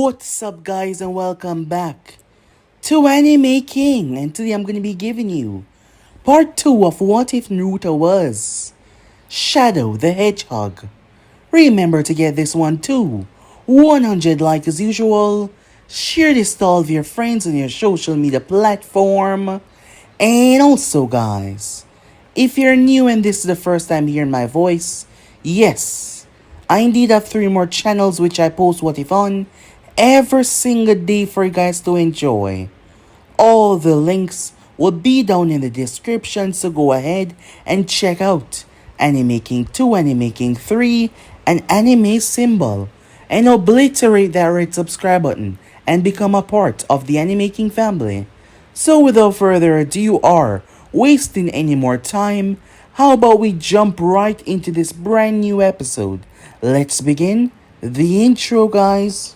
What's up, guys, and welcome back to Anime King. And today I'm going to be giving you part 2 of What If Naruto Was Shadow the Hedgehog. Remember to get this one too. 100 likes as usual. Share this to all of your friends on your social media platform. And also, guys, if you're new and this is the first time hearing my voice, yes, I indeed have 3 more channels which I post What If on every single day for you guys to enjoy. All the links will be down in the description, so go ahead and check out Anime King 2, Anime King 3, and Anime Symbol, and obliterate that red subscribe button and become a part of the Anime King family. So without further ado or wasting any more time, how about we jump right into this brand new episode? Let's begin the intro, guys.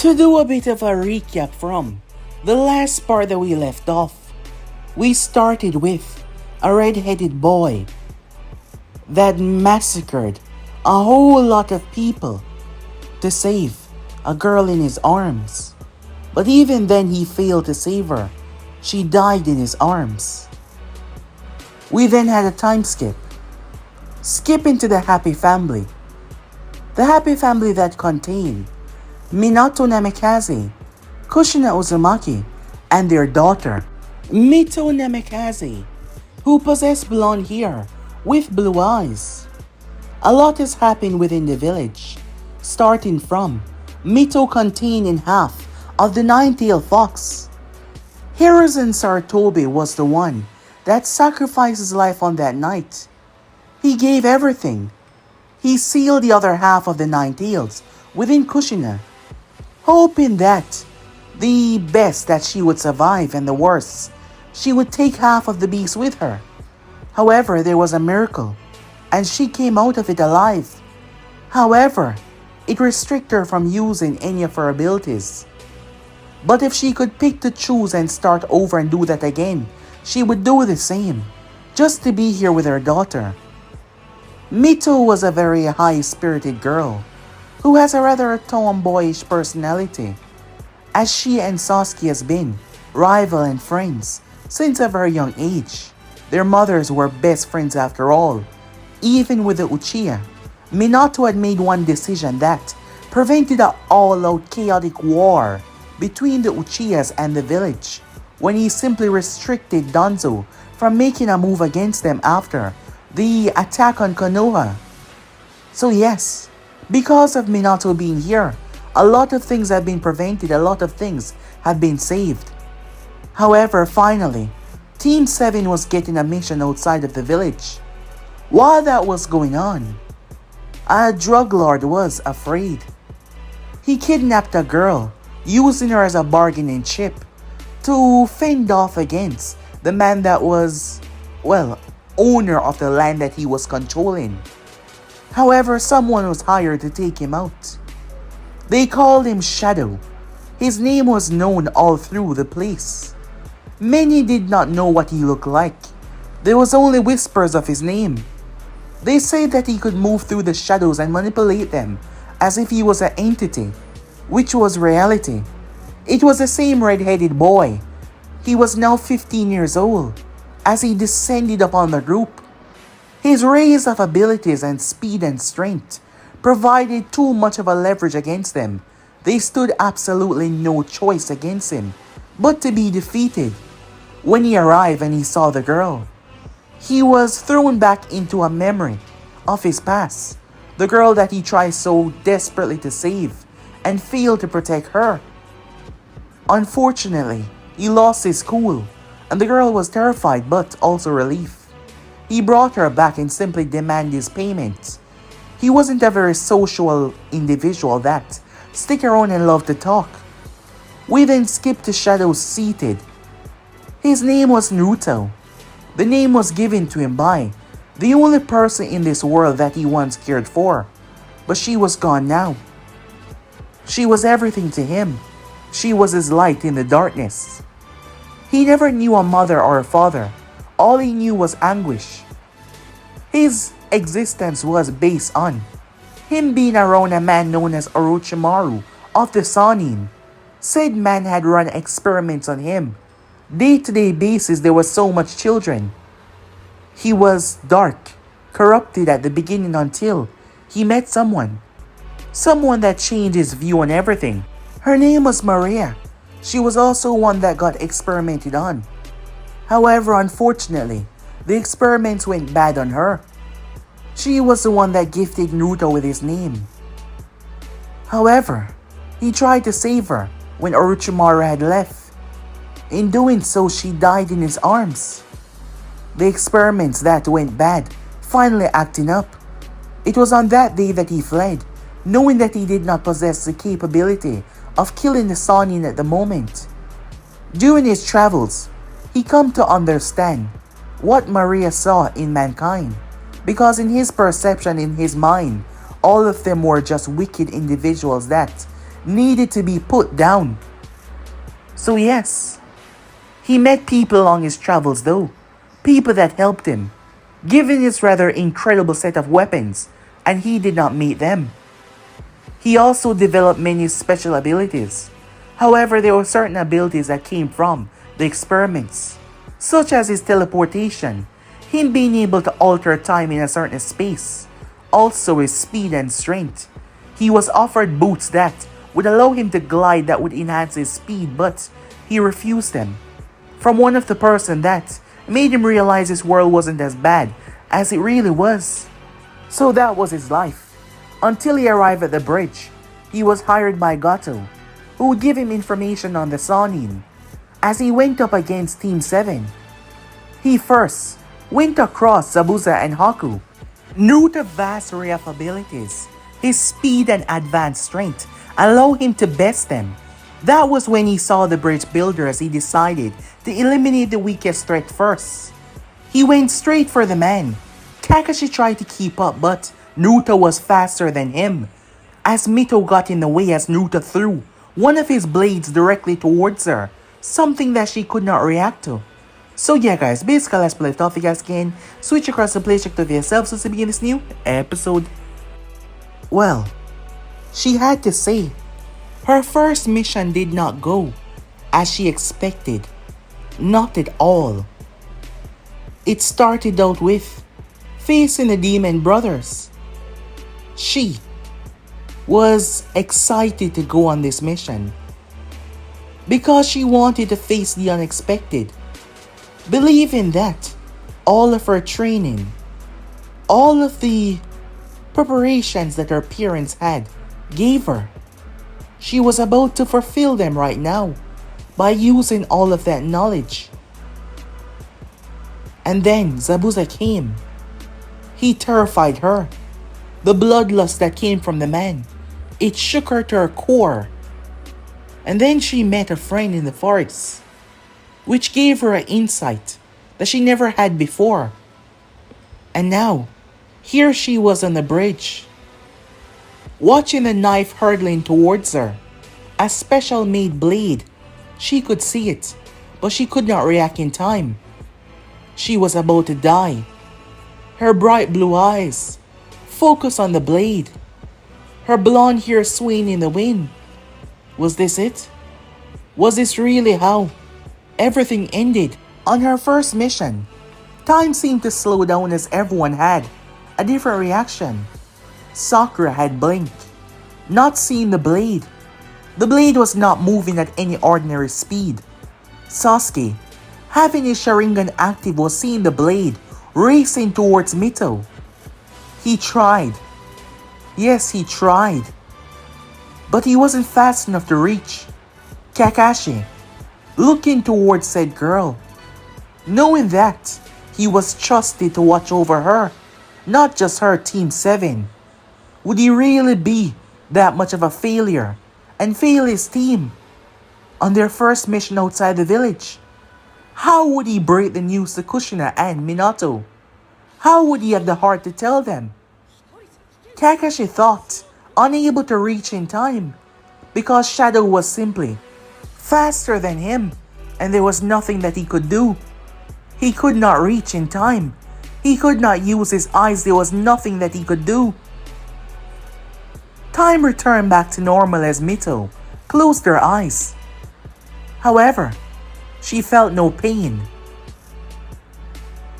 To do a bit of a recap from the last part that we left off, we started with a red-headed boy that massacred a whole lot of people to save a girl in his arms. But even then he failed to save her. She died in his arms. We then had a time skip. Skip into the happy family. The happy family that contained Minato Namikaze, Kushina Uzumaki, and their daughter, Mito Namikaze, who possessed blonde hair with blue eyes. A lot has happened within the village, starting from Mito containing half of the nine-tailed fox. Hiruzen Sarutobi was the one that sacrificed his life on that night. He gave everything. He sealed the other half of the nine tails within Kushina, hoping that the best that she would survive and the worst, she would take half of the beast with her. However, there was a miracle, and she came out of it alive. However, it restricted her from using any of her abilities. But if she could pick to choose and start over and do that again, she would do the same, just to be here with her daughter. Mito was a very high-spirited girl, who has a rather tomboyish personality, as she and Sasuke has been rival and friends since a very young age. Their mothers were best friends after all. Even with the Uchiha, Minato had made one decision that prevented an all-out chaotic war between the Uchihas and the village, when he simply restricted Danzo from making a move against them after the attack on Konoha. So yes, because of Minato being here, a lot of things have been prevented, a lot of things have been saved. However, finally, Team 7 was getting a mission outside of the village. While that was going on, a drug lord was afraid. He kidnapped a girl, using her as a bargaining chip to fend off against the man that was, owner of the land that he was controlling. However, someone was hired to take him out. They called him Shadow. His name was known all through the place. Many did not know what he looked like. There was only whispers of his name. They said that he could move through the shadows and manipulate them as if he was an entity, which was reality. It was the same red-headed boy. He was now 15 years old as he descended upon the group. His rays of abilities and speed and strength provided too much of a leverage against them. They stood absolutely no choice against him but to be defeated. When he arrived and he saw the girl, he was thrown back into a memory of his past, the girl that he tried so desperately to save and failed to protect her. Unfortunately, he lost his cool and the girl was terrified but also relieved. He brought her back and simply demanded his payment. He wasn't a very social individual that stick around and loved to talk. We then skipped to Shadow seated. His name was Naruto. The name was given to him by the only person in this world that he once cared for, but she was gone now. She was everything to him. She was his light in the darkness. He never knew a mother or a father. All he knew was anguish. His existence was based on him being around a man known as Orochimaru of the Sanin. Said man had run experiments on him. Day-to-day basis there was so much children. He was dark, corrupted at the beginning until he met someone. Someone that changed his view on everything. Her name was Maria. She was also one that got experimented on. However, unfortunately, the experiments went bad on her. She was the one that gifted Naruto with his name. However, he tried to save her when Orochimaru had left. In doing so, she died in his arms. The experiments that went bad finally acting up. It was on that day that he fled, knowing that he did not possess the capability of killing the Sanin at the moment. During his travels, he come to understand what Maria saw in mankind, because in his perception, in his mind, all of them were just wicked individuals that needed to be put down. So yes, he met people along his travels though, people that helped him, given his rather incredible set of weapons, and he did not meet them. He also developed many special abilities. However, there were certain abilities that came from the experiments, such as his teleportation, him being able to alter time in a certain space, also his speed and strength. He was offered boots that would allow him to glide that would enhance his speed, but he refused them. From one of the person that made him realize his world wasn't as bad as it really was. So that was his life. Until he arrived at the bridge, he was hired by Gato, who would give him information on the Sanin. As he went up against Team 7, he first went across Zabuza and Haku. Naruto's vast array of abilities, his speed and advanced strength allow him to best them. That was when he saw the bridge builders. He decided to eliminate the weakest threat first. He went straight for the man. Kakashi tried to keep up, but Naruto was faster than him. As Mito got in the way as Naruto threw one of his blades directly towards her, something that she could not react to. So yeah guys, basically let's play off. You guys can switch across the play check to yourself to begin this new episode. Well, she had to say, her first mission did not go as she expected. Not at all. It started out with facing the demon brothers. She was excited to go on this mission because she wanted to face the unexpected, believing that all of her training, all of the preparations that her parents had gave her, she was about to fulfill them right now by using all of that knowledge. And then Zabuza came. He terrified her. The bloodlust that came from the man, it shook her to her core. And then she met a friend in the forest, which gave her an insight that she never had before. And now, here she was on the bridge, watching the knife hurtling towards her. A special made blade. She could see it, but she could not react in time. She was about to die. Her bright blue eyes focused on the blade. Her blonde hair swaying in the wind. Was this it? Was this really how everything ended? On her first mission, time seemed to slow down as everyone had a different reaction. Sakura had blinked, not seeing the blade. The blade was not moving at any ordinary speed. Sasuke, having his Sharingan active, was seeing the blade racing towards Mito. He tried. Yes, he tried. But he wasn't fast enough to reach. Kakashi, looking towards said girl, knowing that he was trusted to watch over her, not just her Team 7. Would he really be that much of a failure and fail his team on their first mission outside the village? How would he break the news to Kushina and Minato? How would he have the heart to tell them? Kakashi thought, unable to reach in time, because Shadow was simply faster than him, and there was nothing that he could do. He could not reach in time. He could not use his eyes. There was nothing that he could do. Time returned back to normal as Mito closed her eyes. However, she felt no pain.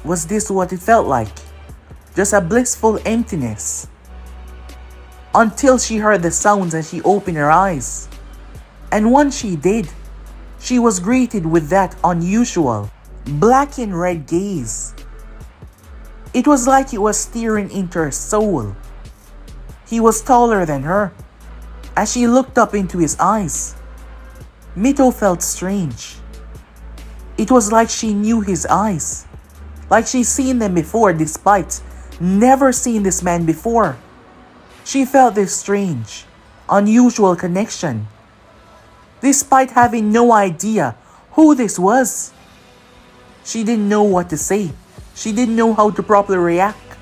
Was this what it felt like? Just a blissful emptiness. Until she heard the sounds and she opened her eyes. And once she did, she was greeted with that unusual black and red gaze. It was like it was staring into her soul. He was taller than her. As she looked up into his eyes, Mito felt strange. It was like she knew his eyes, like she'd seen them before despite never seeing this man before. She felt this strange, unusual connection, despite having no idea who this was. She didn't know what to say. She didn't know how to properly react.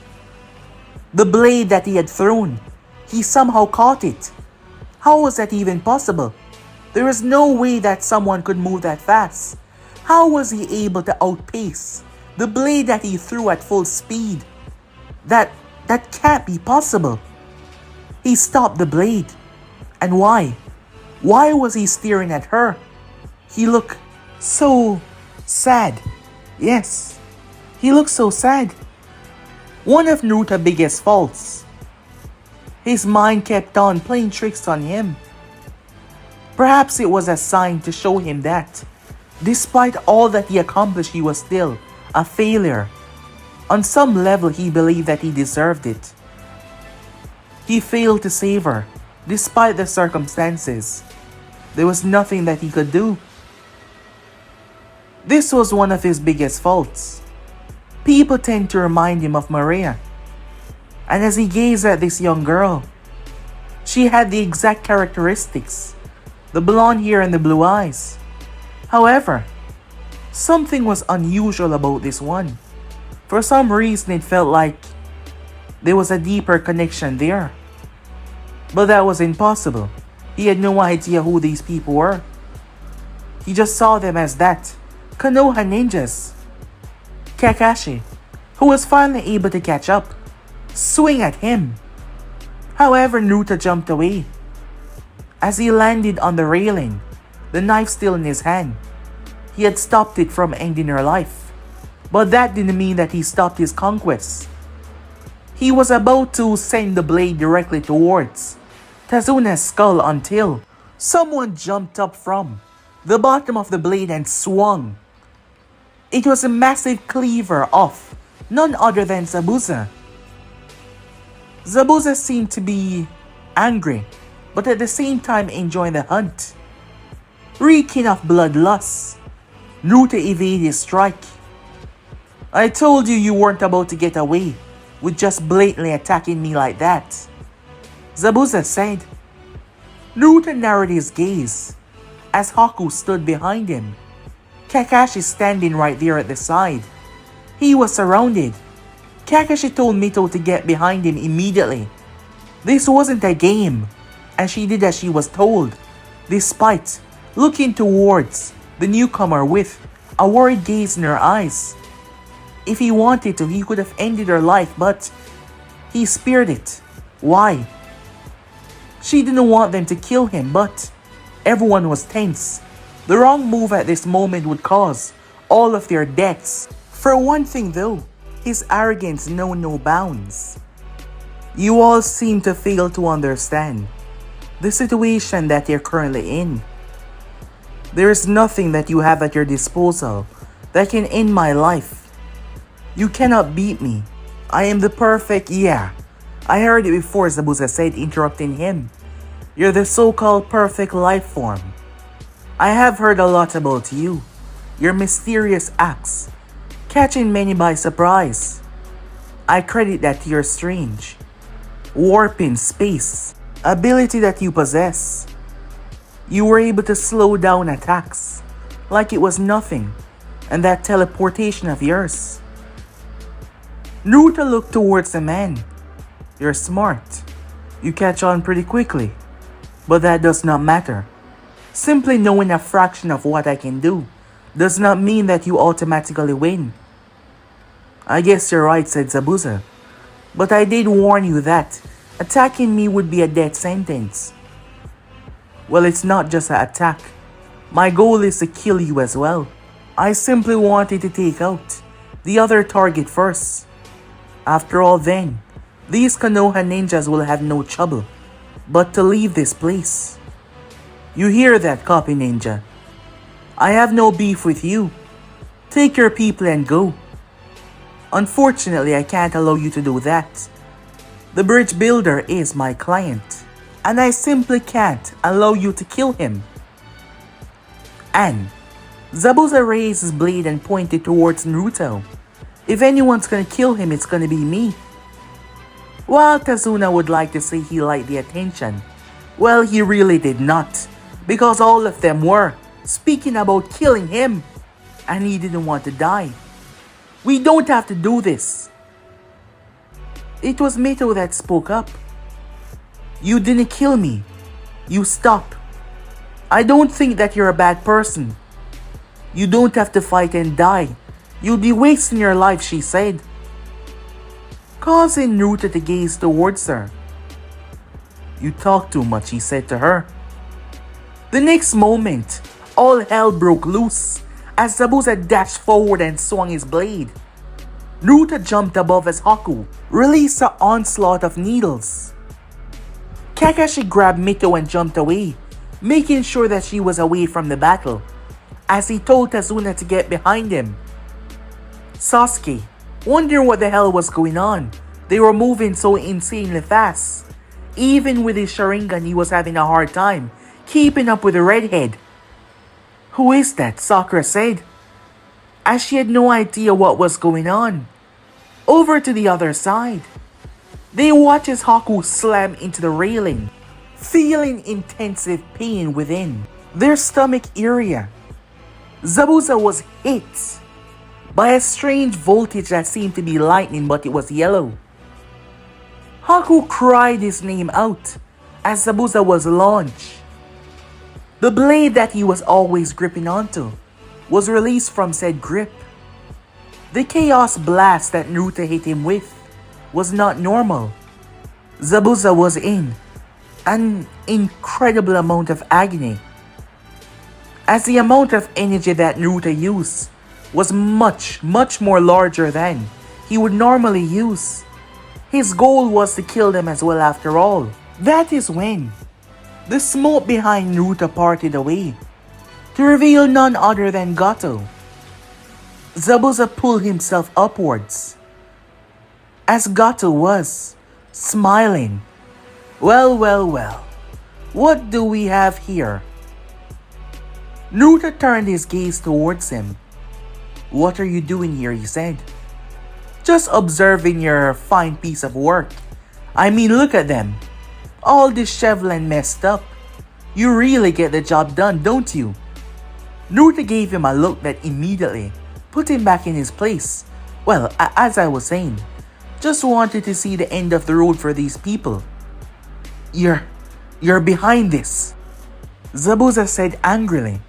The blade that he had thrown, he somehow caught it. How was that even possible? There was no way that someone could move that fast. How was he able to outpace the blade that he threw at full speed? That can't be possible. He stopped the blade. And why? Why was he staring at her? He looked so sad. Yes, he looked so sad. One of Naruto's biggest faults. His mind kept on playing tricks on him. Perhaps it was a sign to show him that, despite all that he accomplished, he was still a failure. On some level, he believed that he deserved it. He failed to save her, despite the circumstances. There was nothing that he could do. This was one of his biggest faults. People tend to remind him of Maria. And as he gazed at this young girl, she had the exact characteristics. The blonde hair and the blue eyes. However, something was unusual about this one. For some reason, it felt like there was a deeper connection there. But that was impossible. He had no idea who these people were. He just saw them as that Konoha ninjas. Kakashi, who was finally able to catch up, swing at him. However, Naruto jumped away. As he landed on the railing, the knife still in his hand, he had stopped it from ending her life. But that didn't mean that he stopped his conquest. He was about to send the blade directly towards Tazuna's skull until someone jumped up from the bottom of the blade and swung. It was a massive cleaver of none other than Zabuza. Zabuza seemed to be angry, but at the same time enjoying the hunt. Reeking of bloodlust, Naruto evaded his strike. I told you weren't about to get away with just blatantly attacking me like that, Zabuza said. Naruto narrowed his gaze as Haku stood behind him. Kakashi standing right there at the side. He was surrounded. Kakashi told Mito to get behind him immediately. This wasn't a game, and she did as she was told, despite looking towards the newcomer with a worried gaze in her eyes. If he wanted to, he could have ended her life, but he spared it. Why? She didn't want them to kill him, but everyone was tense. The wrong move at this moment would cause all of their deaths. For one thing though, his arrogance knows no bounds. You all seem to fail to understand the situation that you're currently in. There is nothing that you have at your disposal that can end my life. You cannot beat me. I am the perfect, yeah. I heard it before, Zabuza said, interrupting him. You're the so-called perfect life form. I have heard a lot about you, your mysterious acts, catching many by surprise. I credit that to your strange, warping space ability that you possess. You were able to slow down attacks like it was nothing, and that teleportation of yours. Naruto looked towards the man. You're smart. You catch on pretty quickly, but that does not matter. Simply knowing a fraction of what I can do does not mean that you automatically win. I guess you're right, said Zabuza, but I did warn you that attacking me would be a death sentence. Well, it's not just an attack. My goal is to kill you as well. I simply wanted to take out the other target first. After all then, these Konoha ninjas will have no trouble but to leave this place. You hear that, copy ninja? I have no beef with you. Take your people and go. Unfortunately, I can't allow you to do that. The bridge builder is my client, and I simply can't allow you to kill him. And Zabuza raised his blade and pointed towards Naruto. If anyone's gonna kill him, it's gonna be me. While Kazuna would like to say he liked the attention, well, he really did not, because all of them were speaking about killing him, and he didn't want to die. We don't have to do this. It was Mito that spoke up. You didn't kill me. You stop. I don't think that you're a bad person. You don't have to fight and die. You'll be wasting your life, she said, causing Naruto to gaze towards her. You talk too much, he said to her. The next moment, all hell broke loose as Zabuza dashed forward and swung his blade. Naruto jumped above as Haku released an onslaught of needles. Kakashi grabbed Mito and jumped away, making sure that she was away from the battle, as he told Kazuna to get behind him. Sasuke, wondering what the hell was going on. They were moving so insanely fast. Even with his Sharingan, he was having a hard time keeping up with the redhead. Who is that? Sakura said, as she had no idea what was going on. Over to the other side, they watched as Haku slam into the railing, feeling intensive pain within their stomach area. Zabuza was hit by a strange voltage that seemed to be lightning, but it was yellow. Haku cried his name out as Zabuza was launched. The blade that he was always gripping onto was released from said grip. The chaos blast that Naruto hit him with was not normal. Zabuza was in an incredible amount of agony, as the amount of energy that Naruto used was much more larger than he would normally use. His goal was to kill them as well after all. That is when the smoke behind Naruto parted away to reveal none other than Gato. Zabuza pulled himself upwards as Gato was smiling. Well, what do we have here? Naruto turned his gaze towards him. What are you doing here, he said. Just observing your fine piece of work. I mean, look at them. All disheveled and messed up. You really get the job done, don't you? Naruto gave him a look that immediately put him back in his place. Well, as I was saying, just wanted to see the end of the road for these people. You're behind this, Zabuza said angrily.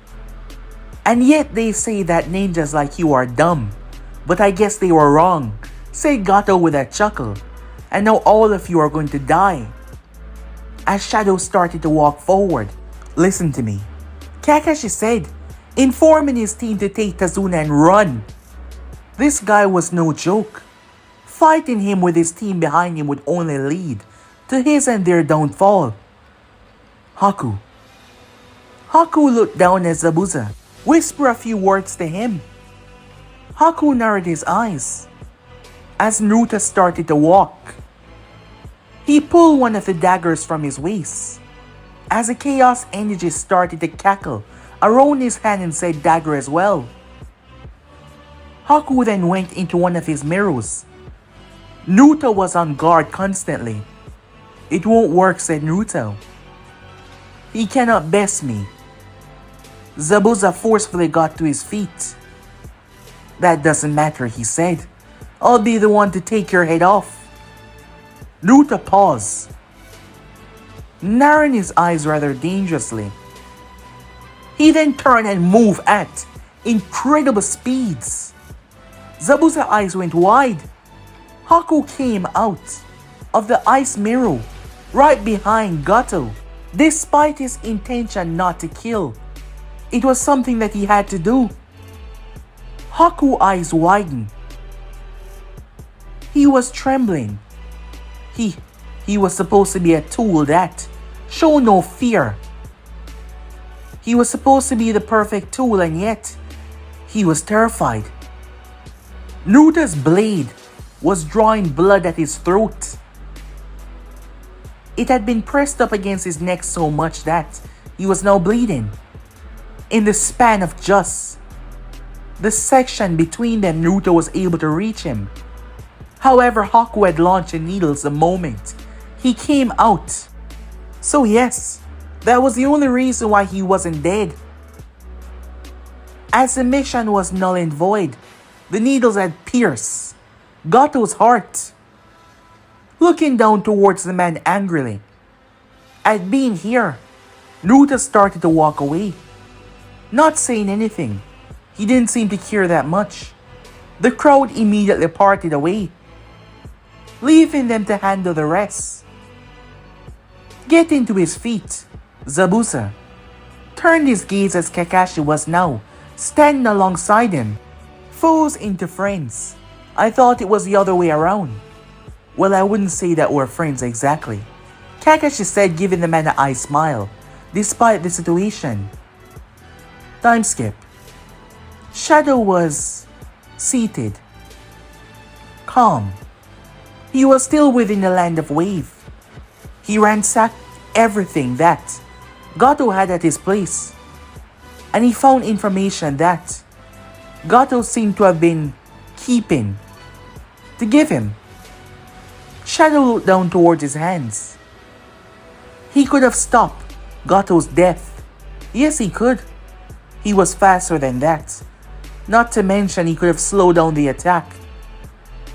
And yet they say that ninjas like you are dumb. But I guess they were wrong, said Gato with a chuckle. And now all of you are going to die. As Shadow started to walk forward. Listen to me, Kakashi said, informing his team to take Kazuna and run. This guy was no joke. Fighting him with his team behind him would only lead to his and their downfall. Haku looked down at Zabuza, whispered a few words to him. Haku narrowed his eyes as Naruto started to walk. He pulled one of the daggers from his waist as the chaos energy started to cackle around his hand and said dagger as well. Haku then went into one of his mirrors. Naruto was on guard constantly. It won't work, said Naruto. He cannot best me. Zabuza forcefully got to his feet. That doesn't matter, he said. I'll be the one to take your head off. Naruto paused, narrowing his eyes rather dangerously. He then turned and moved at incredible speeds. Zabuza's eyes went wide. Haku came out of the ice mirror right behind Gato. Despite his intention not to kill, it was something that he had to do. Haku's eyes widened. He was trembling. He was supposed to be a tool that showed no fear. He was supposed to be the perfect tool, and yet he was terrified. Naruto's blade was drawing blood at his throat. It had been pressed up against his neck so much that he was now bleeding. In the span of just the section between them, Naruto was able to reach him. However, Haku had launched the needles the moment he came out. So yes, that was the only reason why he wasn't dead. As the mission was null and void, the needles had pierced Gato's heart. Looking down towards the man angrily, at being here, Naruto started to walk away. Not saying anything, he didn't seem to care that much. The crowd immediately parted away, leaving them to handle the rest. Getting to his feet, Zabuza turned his gaze as Kakashi was now standing alongside him. Foes into friends. I thought it was the other way around. Well, I wouldn't say that we're friends exactly, Kakashi said, giving the man an eye smile, despite the situation. Time skip. Shadow was seated, calm. He was still within the land of Wave. He ransacked everything that Gato had at his place, and he found information that Gato seemed to have been keeping to give him. Shadow looked down towards his hands. He could have stopped Gato's death. Yes, he could. He was faster than that. Not to mention, he could have slowed down the attack.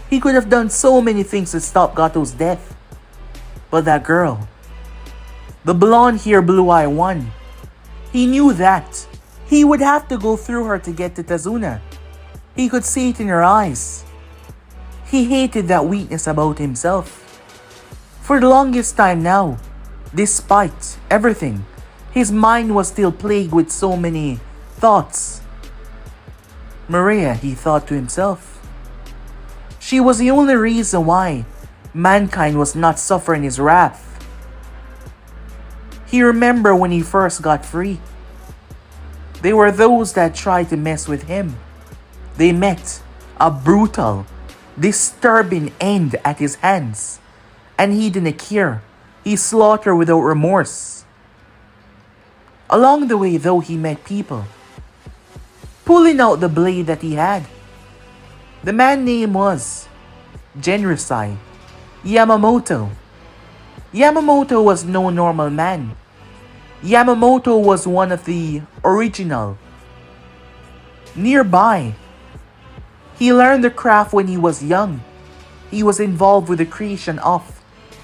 He could have done so many things to stop Gato's death. But that girl, the blonde-haired blue-eye one, he knew that he would have to go through her to get to Tazuna. He could see it in her eyes. He hated that weakness about himself. For the longest time now, despite everything, his mind was still plagued with so many thoughts. Maria, he thought to himself. She was the only reason why mankind was not suffering his wrath. He remembered when he first got free. There were those that tried to mess with him. They met a brutal, disturbing end at his hands, and he didn't care. He slaughtered without remorse. Along the way, though, he met people, pulling out the blade that he had. The man's name was Genrisai Yamamoto. Yamamoto was no normal man. Yamamoto was one of the original. Nearby, he learned the craft when he was young. He was involved with the creation of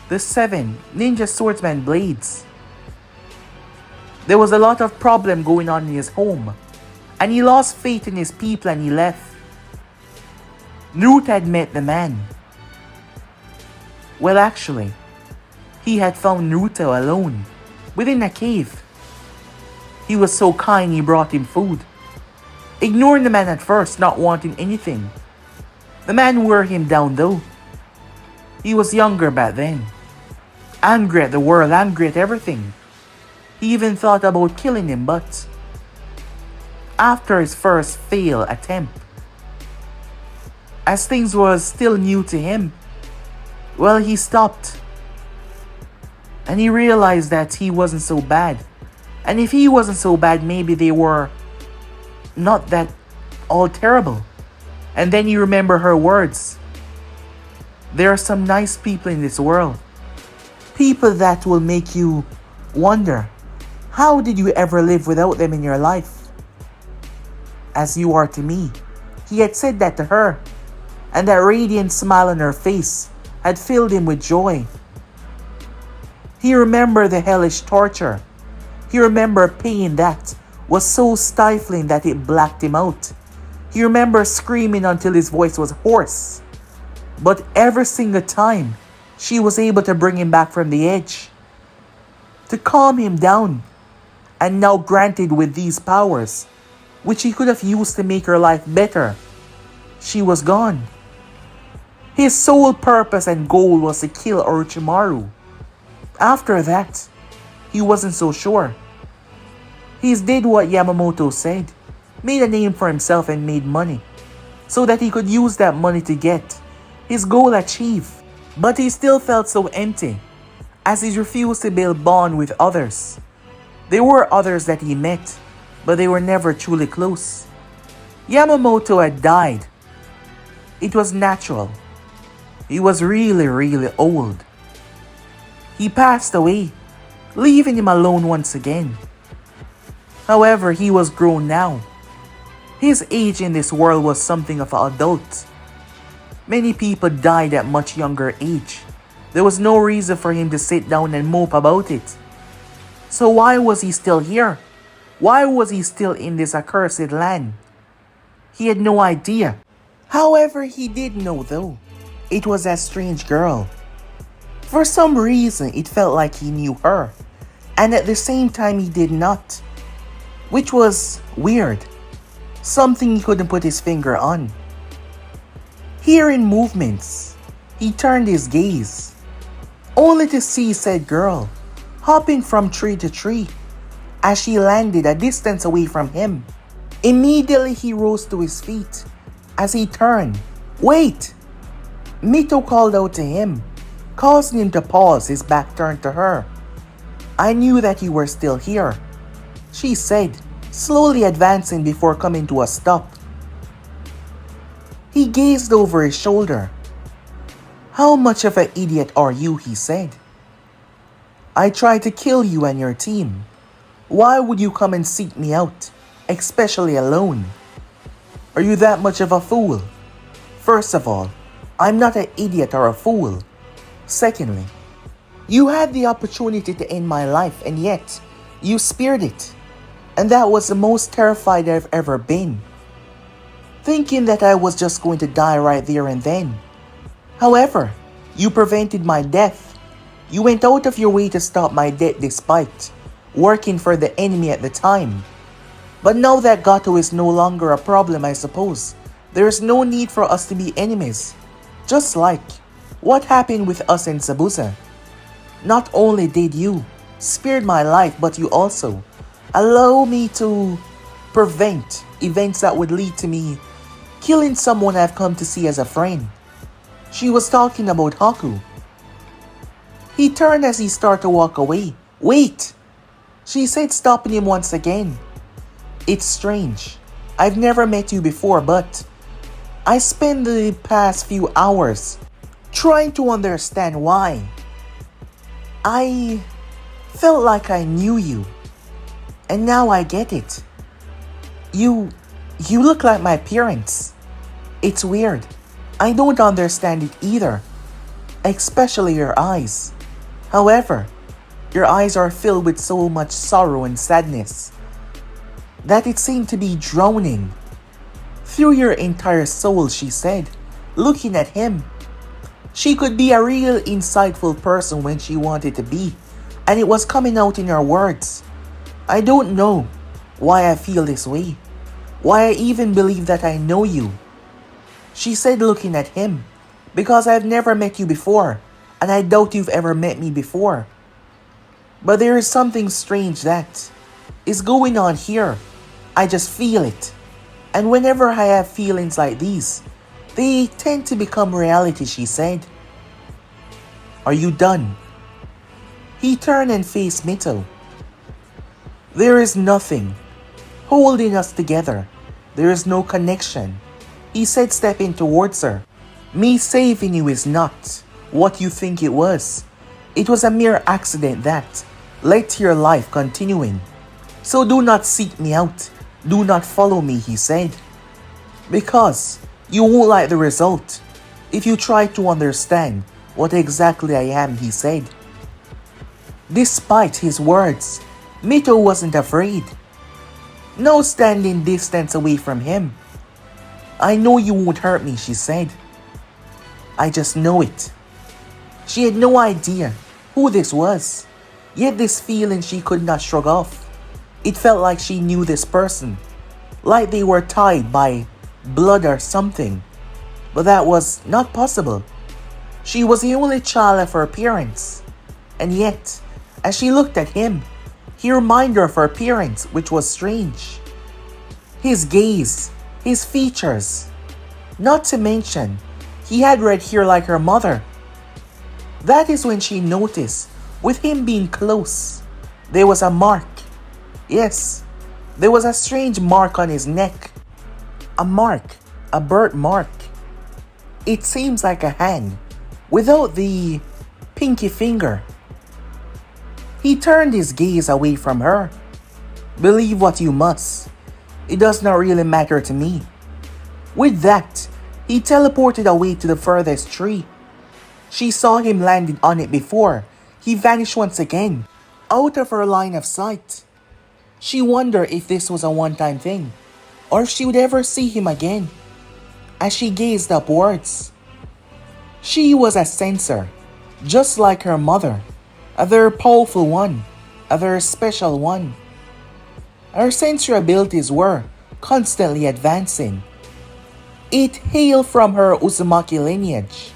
the 7 ninja swordsman blades. There was a lot of problem going on in his home, and he lost faith in his people and he left. Naruto had met the man. Well, actually, he had found Naruto alone within a cave. He was so kind, he brought him food, ignoring the man at first, not wanting anything. The man wore him down though. He was younger back then, angry at the world, angry at everything. He even thought about killing him, but after his first failed attempt, as things was still new to him, well, he stopped. And he realized that he wasn't so bad. And if he wasn't so bad, maybe they were not that all terrible. And then you remember her words. There are some nice people in this world. People that will make you wonder, how did you ever live without them in your life? As you are to me. He had said that to her, and that radiant smile on her face had filled him with joy. He remembered the hellish torture. He remembered pain that was so stifling that it blacked him out. He remembered screaming until his voice was hoarse. But every single time, she was able to bring him back from the edge, to calm him down, and now granted with these powers, which he could have used to make her life better, she was gone. His sole purpose and goal was to kill Orochimaru. After that, he wasn't so sure. He did what Yamamoto said, made a name for himself and made money, so that he could use that money to get his goal achieved. But he still felt so empty, as he refused to build bond with others. There were others that he met, but they were never truly close. Yamamoto had died. It was natural. He was really old. He passed away, leaving him alone once again. However, he was grown now. His age in this world was something of an adult. Many people died at much younger age. There was no reason for him to sit down and mope about it. So why was he still here? Why was he still in this accursed land? He had no idea. However, he did know though. It was that strange girl. For some reason, it felt like he knew her. And at the same time, he did not. Which was weird. Something he couldn't put his finger on. Hearing movements, he turned his gaze, only to see said girl hopping from tree to tree as she landed a distance away from him. Immediately he rose to his feet as he turned. "Wait!" Mito called out to him, causing him to pause, his back turned to her. "I knew that you were still here," she said, slowly advancing before coming to a stop. He gazed over his shoulder. "How much of an idiot are you?" he said. "I tried to kill you and your team. Why would you come and seek me out, especially alone? Are you that much of a fool? First of all, I'm not an idiot or a fool. Secondly, you had the opportunity to end my life and yet you spared it. And that was the most terrified I've ever been. Thinking that I was just going to die right there and then. However, you prevented my death. You went out of your way to stop my death despite working for the enemy at the time. But now that Gato is no longer a problem, I suppose, there is no need for us to be enemies. Just like what happened with us in Zabuza. Not only did you spared my life, but you also allow me to prevent events that would lead to me killing someone I've come to see as a friend." She was talking about Haku. He turned as he started to walk away. "Wait!" she said, stopping him once again. "It's strange. I've never met you before, but I spent the past few hours trying to understand why. I felt like I knew you. And now I get it. You look like my parents. It's weird. I don't understand it either. Especially your eyes. However, your eyes are filled with so much sorrow and sadness that it seemed to be drowning through your entire soul," she said, looking at him. She could be a real insightful person when she wanted to be, and it was coming out in her words. "I don't know why I feel this way, why I even believe that I know you," she said, looking at him, "because I've never met you before, and I doubt you've ever met me before. But there is something strange that is going on here. I just feel it. And whenever I have feelings like these, they tend to become reality," she said. "Are you done?" He turned and faced Mito. "There is nothing holding us together. There is no connection." he said, stepping towards her. Me saving you is not what you think it was. It was a mere accident that led to your life continuing. So do not seek me out. Do not follow me, he said. Because you won't like the result if you try to understand what exactly I am, he said. Despite his words, Mito wasn't afraid. No standing distance away from him. I know you won't hurt me, she said. I just know it. She had no idea who this was, yet this feeling she could not shrug off. It felt like she knew this person, like they were tied by blood or something, but that was not possible. She was the only child of her parents, and yet, as she looked at him, he reminded her of her parents, which was strange. His gaze, his features, not to mention, he had red hair like her mother. That is when she noticed, with him being close, there was a mark. Yes, there was a strange mark on his neck. A mark, a birthmark. It seems like a hand, without the pinky finger. He turned his gaze away from her. Believe what you must. It does not really matter to me. With that, he teleported away to the furthest tree. She saw him landing on it before he vanished once again, out of her line of sight. She wondered if this was a one-time thing, or if she would ever see him again. As she gazed upwards, she was a sensor, just like her mother, a very powerful one, a very special one. Her sensory abilities were constantly advancing. It hailed from her Uzumaki lineage.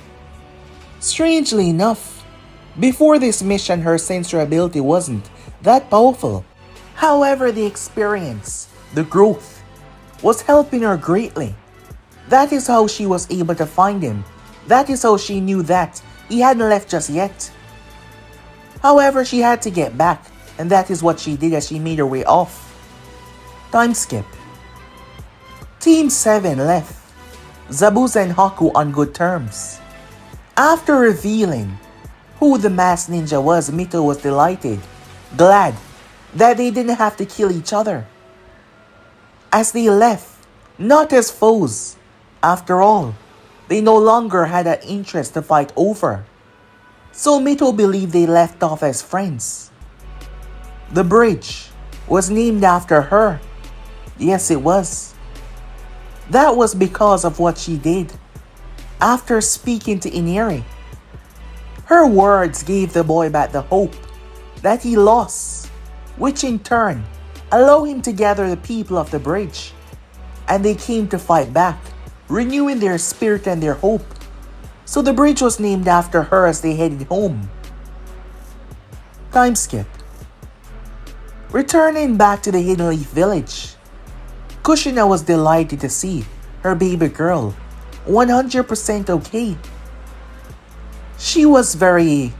Strangely enough, before this mission her sensory ability wasn't that powerful. However, the experience, the growth, was helping her greatly. That is how she was able to find him. That is how she knew that he hadn't left just yet. However, she had to get back, and that is what she did as she made her way off. Time skip. Team 7 left Zabuza and Haku on good terms. After revealing who the masked ninja was, Mito was delighted, glad that they didn't have to kill each other. As they left, not as foes. After all, they no longer had an interest to fight over. So Mito believed they left off as friends. The bridge was named after her. Yes, it was. That was because of what she did after speaking to Iniri. Her words gave the boy back the hope that he lost, which in turn allowed him to gather the people of the bridge, and they came to fight back, renewing their spirit and their hope. So the bridge was named after her as they headed home. Time skip. Returning back to the Hidden Leaf village, Kushina was delighted to see her baby girl 100% okay. She was very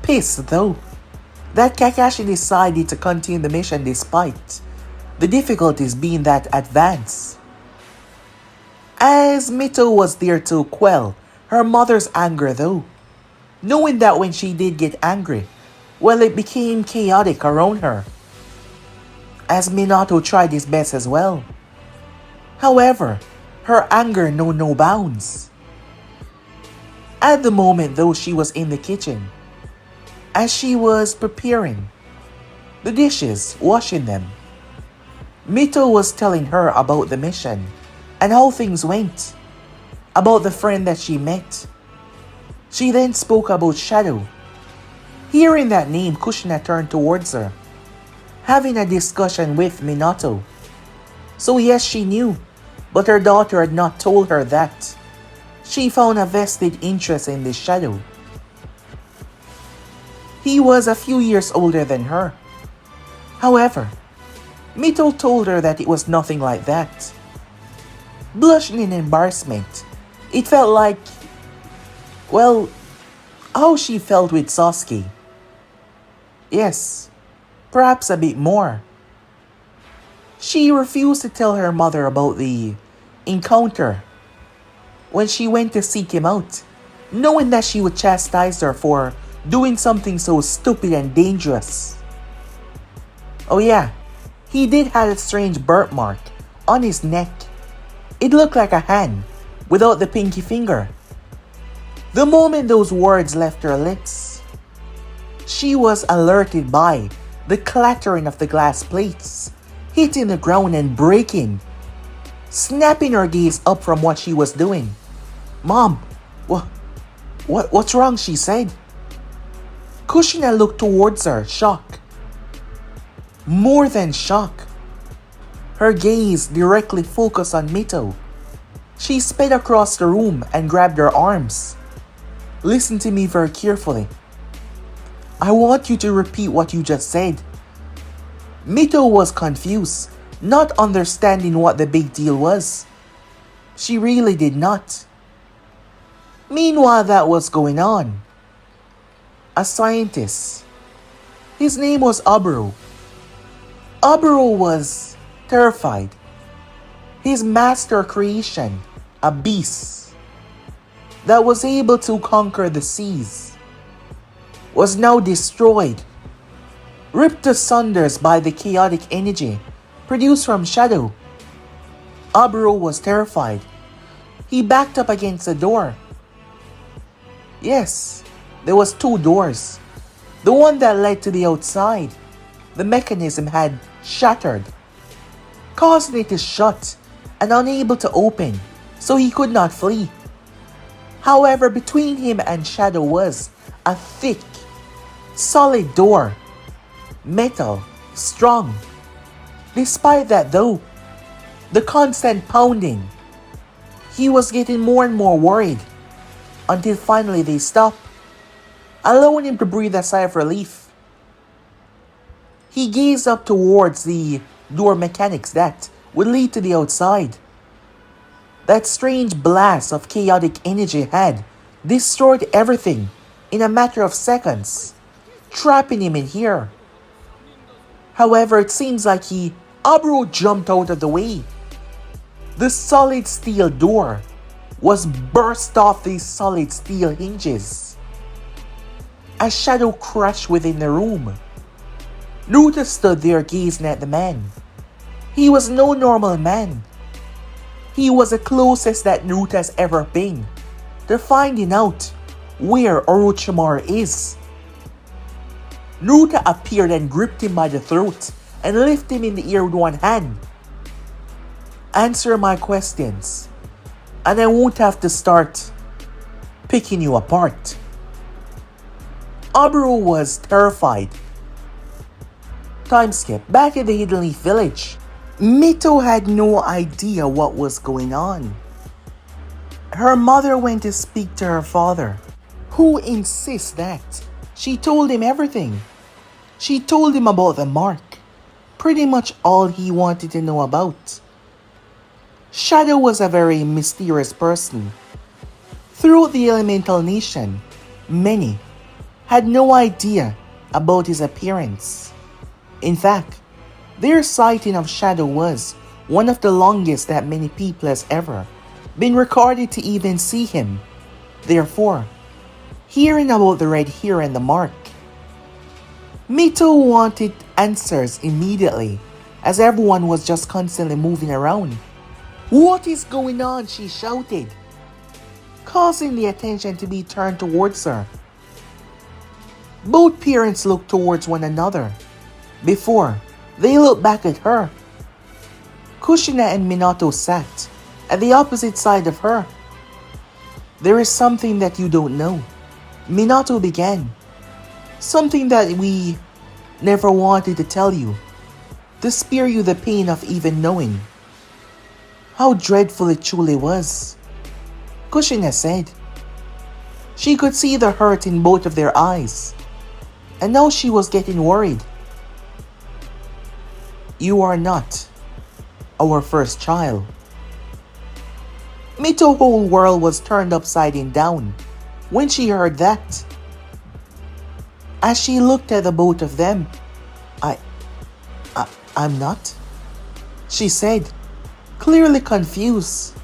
pissed though that Kakashi decided to continue the mission despite the difficulties being that advanced. As Mito was there to quell her mother's anger though, knowing that when she did get angry, well, it became chaotic around her. As Minato tried his best as well. However, her anger knew no bounds. At the moment though, she was in the kitchen, as she was preparing the dishes, washing them. Mito was telling her about the mission and how things went, about the friend that she met. She then spoke about Shadow. Hearing that name, Kushina turned towards her, having a discussion with Minato. So yes, she knew, but her daughter had not told her that she found a vested interest in this Shadow. He was a few years older than her. However, Mito told her that it was nothing like that. Blushing in embarrassment, it felt like, well, how she felt with Sasuke. Yes, perhaps a bit more. She refused to tell her mother about the encounter when she went to seek him out, knowing that she would chastise her for doing something so stupid and dangerous. Oh yeah, he did have a strange birthmark on his neck. It looked like a hand without the pinky finger. The moment those words left her lips, she was alerted by the clattering of the glass plates hitting the ground and breaking, snapping her gaze up from what she was doing. "Mom, what's wrong?" she said. Kushina looked towards her, shocked. More than shock, her gaze directly focused on Mito. She sped across the room and grabbed her arms. "Listen to me very carefully. I want you to repeat what you just said." Mito was confused, not understanding what the big deal was. She really did not. Meanwhile, that was going on. A scientist. His name was Oboro. Oboro was terrified. His master creation, a beast that was able to conquer the seas, was now destroyed, ripped asunder by the chaotic energy produced from shadow. Oboro was terrified. He backed up against the door. Yes, there was two doors. The one that led to the outside, the mechanism had shattered, causing it to shut and unable to open, so he could not flee. However, between him and Shadow was a thick, solid door. Metal, strong. Despite that though, the constant pounding, he was getting more and more worried until finally they stopped, allowing him to breathe a sigh of relief. He gazed up towards the door mechanics that would lead to the outside. That strange blast of chaotic energy had destroyed everything in a matter of seconds, trapping him in here. However, it seems like Oboro jumped out of the way. The solid steel door was burst off these solid steel hinges. A shadow crashed within the room. Naruto stood there gazing at the man. He was no normal man. He was the closest that Naruto has ever been to finding out where Orochimaru is. Naruto appeared and gripped him by the throat and lifted him in the air with one hand. "Answer my questions, and I won't have to start picking you apart." Oboro was terrified. Time skip. Back in the Hidden Leaf Village, Mito had no idea what was going on. Her mother went to speak to her father, who insists that she told him everything. She told him about the mark, pretty much all he wanted to know about. Shadow was a very mysterious person. Throughout the Elemental Nation, many had no idea about his appearance. In fact, their sighting of Shadow was one of the longest that many people has ever been recorded to even see him. Therefore, hearing about the red hair and the mark, Mito wanted answers immediately, as everyone was just constantly moving around. "What is going on?" she shouted, causing the attention to be turned towards her. Both parents looked towards one another before they looked back at her. Kushina and Minato sat at the opposite side of her. "There is something that you don't know," Minato began. "Something that we never wanted to tell you, to spare you the pain of even knowing how dreadful it truly was," Kushina said. She could see the hurt in both of their eyes, and now she was getting worried. "You are not our first child." Mito's whole world was turned upside down when she heard that. As she looked at the both of them, I'm not," she said, clearly confused.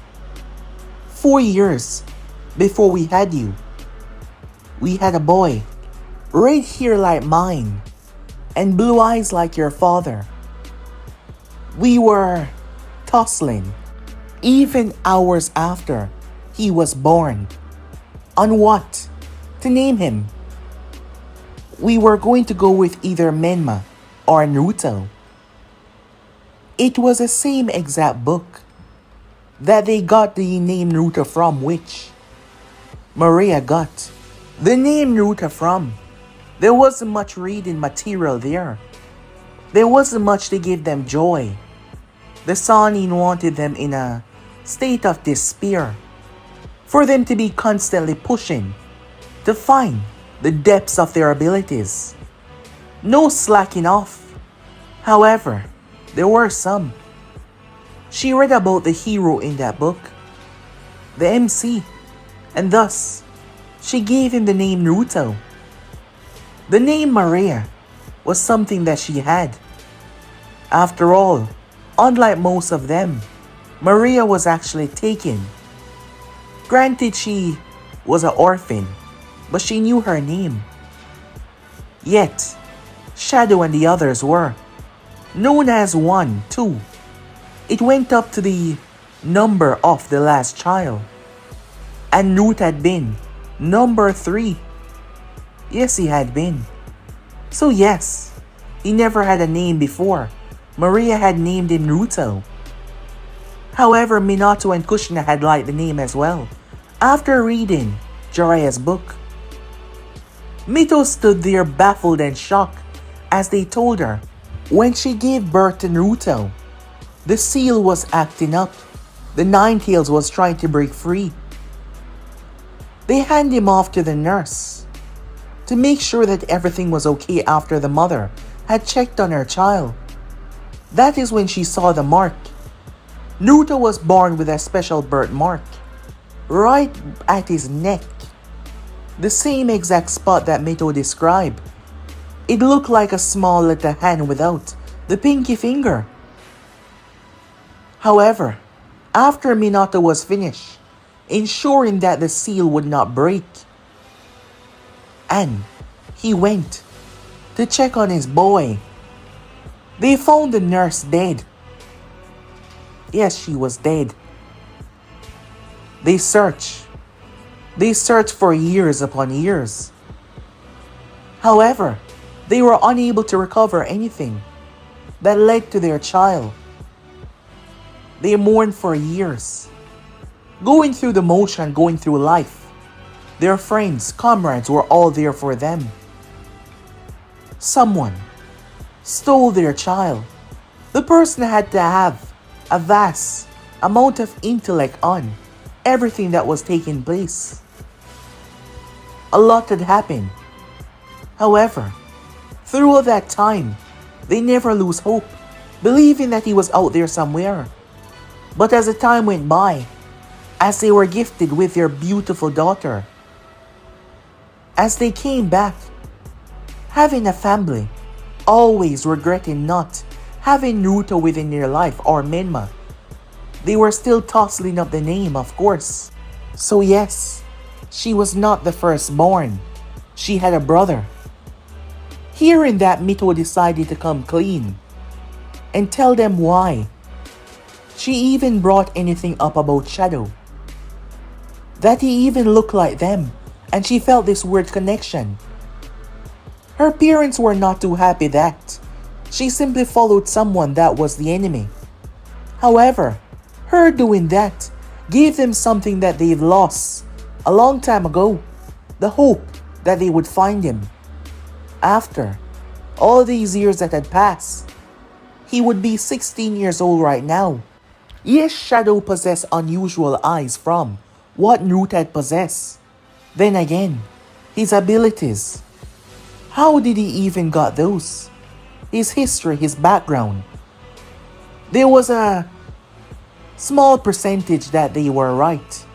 4 years before we had you, we had a boy, red hair like mine, and blue eyes like your father. We were tussling, even hours after he was born, on what to name him. We were going to go with either Menma or Naruto. It was the same exact book that they got the name Naruto from, which Maria got the name Naruto from. There wasn't much reading material there. There wasn't much to give them joy. The Sanin wanted them in a state of despair, for them to be constantly pushing to find the depths of their abilities. No slacking off. However, there were some. She read about the hero in that book, the MC, and thus she gave him the name Naruto. The name Maria was something that she had. After all, unlike most of them, Maria was actually taken. Granted, she was an orphan, but she knew her name. Yet, Shadow and the others were known as 1, 2. It went up to the number of the last child. And Naruto had been number 3. Yes, he had been. So yes, he never had a name before. Maria had named him Naruto. However, Minato and Kushina had liked the name as well, after reading Jiraiya's book. Mito stood there baffled and shocked as they told her when she gave birth to Naruto, the seal was acting up. The Ninetales was trying to break free. They hand him off to the nurse to make sure that everything was okay after the mother had checked on her child. That is when she saw the mark. Naruto was born with a special birthmark right at his neck. The same exact spot that Mito described. It looked like a small little hand without the pinky finger. However, after Minato was finished, ensuring that the seal would not break, and he went to check on his boy, they found the nurse dead. Yes, she was dead. They searched for years upon years. However, they were unable to recover anything that led to their child. They mourned for years, going through the motion, going through life. Their friends, comrades were all there for them. Someone stole their child. The person had to have a vast amount of intellect on everything that was taking place. A lot had happened. However, through all that time, they never lose hope, believing that he was out there somewhere. But as the time went by, as they were gifted with their beautiful daughter, as they came back, having a family, always regretting not having Naruto within their life or Menma, they were still tossing up the name, of course. So yes, she was not the firstborn. She had a brother. Hearing that, Mito decided to come clean and tell them why. She even brought anything up about Shadow, that he even looked like them, and she felt this weird connection. Her parents were not too happy that she simply followed someone that was the enemy. However, her doing that gave them something that they've lost a long time ago, the hope that they would find him. After all these years that had passed, he would be 16 years old right now. Yes, Shadow possessed unusual eyes from what Naruto had possessed. Then again, his abilities. How did he even got those? His history, his background. There was a small percentage that they were right.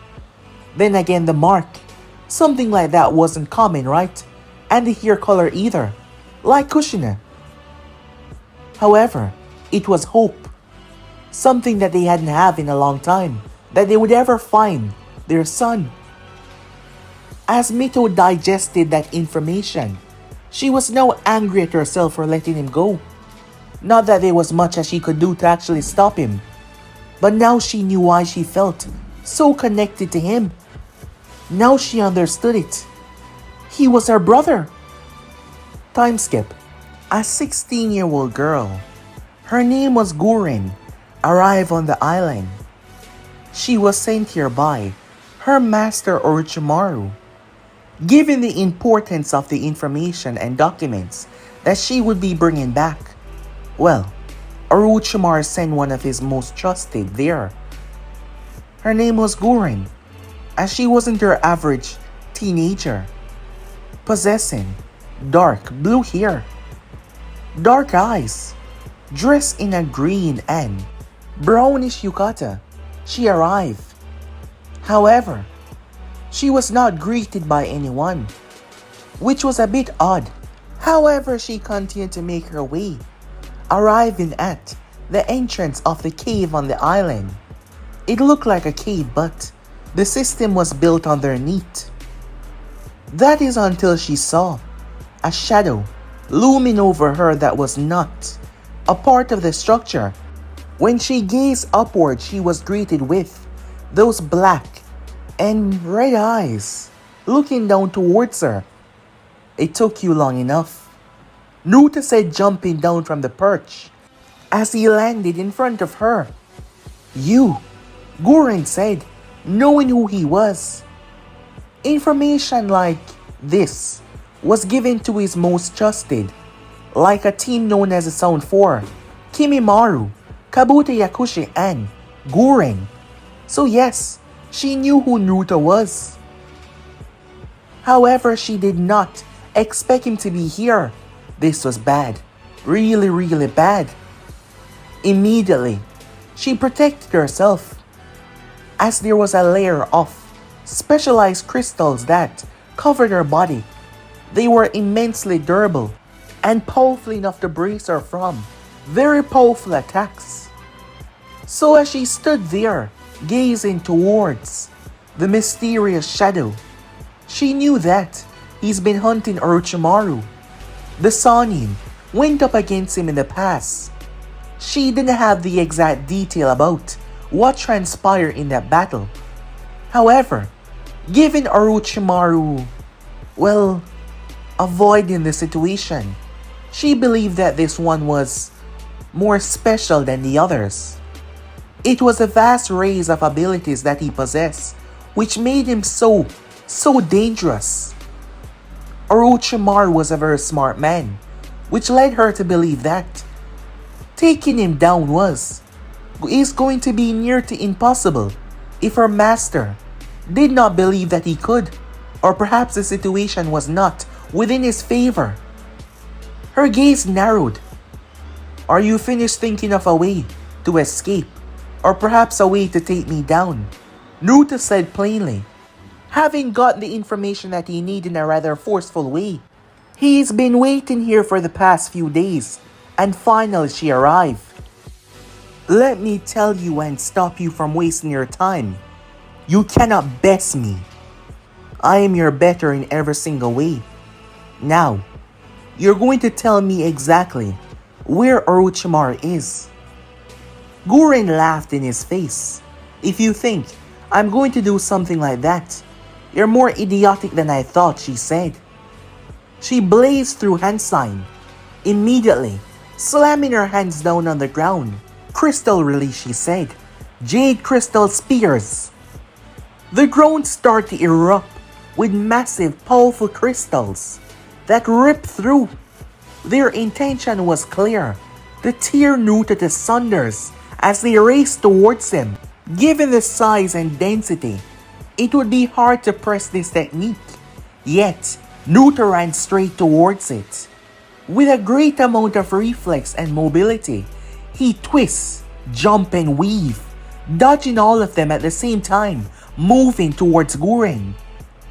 Then again, the mark. Something like that wasn't common, right? And the hair color either, like Kushina. However, it was hope. Something that they hadn't have in a long time, that they would ever find their son. As Mito digested that information, she was now angry at herself for letting him go. Not that there was much that she could do to actually stop him, but now she knew why she felt so connected to him. Now she understood it. He was her brother. Time skip. A 16-year-old girl, her name was Gorin, arrived on the island. She was sent here by her master Orochimaru. Given the importance of the information and documents that she would be bringing back, well, Orochimaru sent one of his most trusted there. Her name was Gorin, as she wasn't your average teenager, possessing dark blue hair, dark eyes, dressed in a green and brownish yukata. She arrived. However, she was not greeted by anyone, which was a bit odd. However, she continued to make her way, arriving at the entrance of the cave on the island. It looked like a cave, but the system was built underneath. That is until she saw a shadow looming over her that was not a part of the structure. When she gazed upward, she was greeted with those black and red eyes looking down towards her. It took you long enough, Naruto said, jumping down from the perch as he landed in front of her. You, Gorin said, knowing who he was. Information like this was given to his most trusted, like a team known as the Sound 4, Kimimaru, Kabuto Yakushi, and Gorin. So yes, she knew who Naruto was. However, she did not expect him to be here. This was bad. Really bad. Immediately, she protected herself, as there was a layer of specialized crystals that covered her body. They were immensely durable and powerful enough to brace her from very powerful attacks. So as she stood there, gazing towards the mysterious shadow, she knew that he's been hunting Orochimaru. The Sannin went up against him in the past. She didn't have the exact detail about what transpired in that battle. However, given Orochimaru, avoiding the situation, she believed that this one was more special than the others. It was a vast race of abilities that he possessed, which made him so dangerous. Orochimaru was a very smart man, which led her to believe that taking him down is going to be near to impossible if her master did not believe that he could, or perhaps the situation was not within his favor. Her gaze narrowed. Are you finished thinking of a way to escape, or perhaps a way to take me down? Naruto said plainly, having gotten the information that he needed in a rather forceful way. He's been waiting here for the past few days, and finally she arrived. Let me tell you and stop you from wasting your time. You cannot best me. I am your better in every single way. Now, you're going to tell me exactly where Orochimaru is. Gorin laughed in his face. If you think I'm going to do something like that, you're more idiotic than I thought, she said. She blazed through hand sign, immediately slamming her hands down on the ground. Crystal release, she said. Jade crystal spears. The ground started to erupt with massive, powerful crystals that ripped through. Their intention was clear, to tear Naruto to sunders as they raced towards him. Given the size and density, it would be hard to press this technique. Yet, Naruto ran straight towards it. With a great amount of reflex and mobility, he twists, jump and weave, dodging all of them at the same time, moving towards Gorin.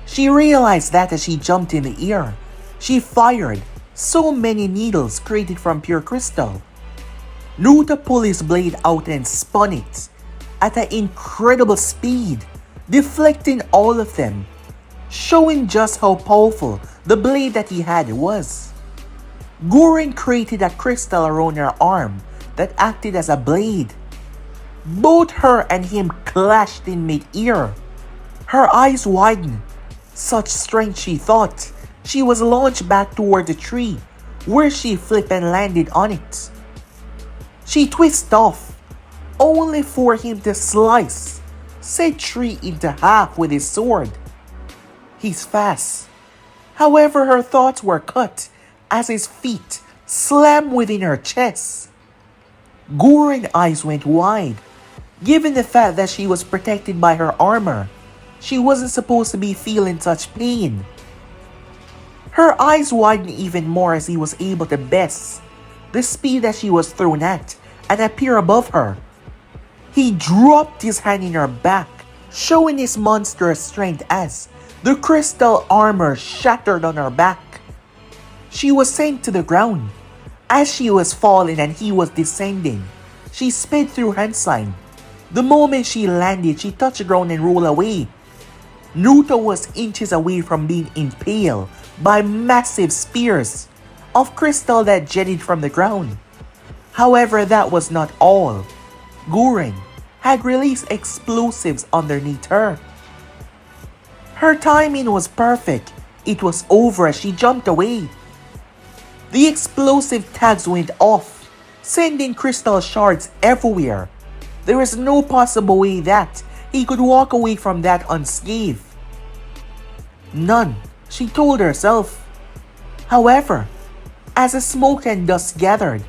She realized that as she jumped in the air, she fired so many needles created from pure crystal. Naruto pulled his blade out and spun it at an incredible speed, deflecting all of them, showing just how powerful the blade that he had was. Gorin created a crystal around her arm that acted as a blade. Both her and him clashed in mid-air. Her eyes widened. Such strength, she thought. She was launched back toward the tree, where she flipped and landed on it. She twisted off, only for him to slice said tree into half with his sword. He's fast. However, her thoughts were cut as his feet slammed within her chest. Gorin's eyes went wide. Given the fact that she was protected by her armor, she wasn't supposed to be feeling such pain. Her eyes widened even more as he was able to best the speed that she was thrown at and appear above her. He dropped his hand in her back, showing his monstrous strength as the crystal armor shattered on her back. She was sent to the ground. As she was falling and he was descending, she sped through hand sign. The moment she landed, she touched the ground and rolled away. Naruto was inches away from being impaled by massive spears of crystal that jetted from the ground. However, that was not all. Gorin had released explosives underneath her. Her timing was perfect. It was over as she jumped away. The explosive tags went off, sending crystal shards everywhere. There was no possible way that he could walk away from that unscathed. None, she told herself. However, as the smoke and dust gathered,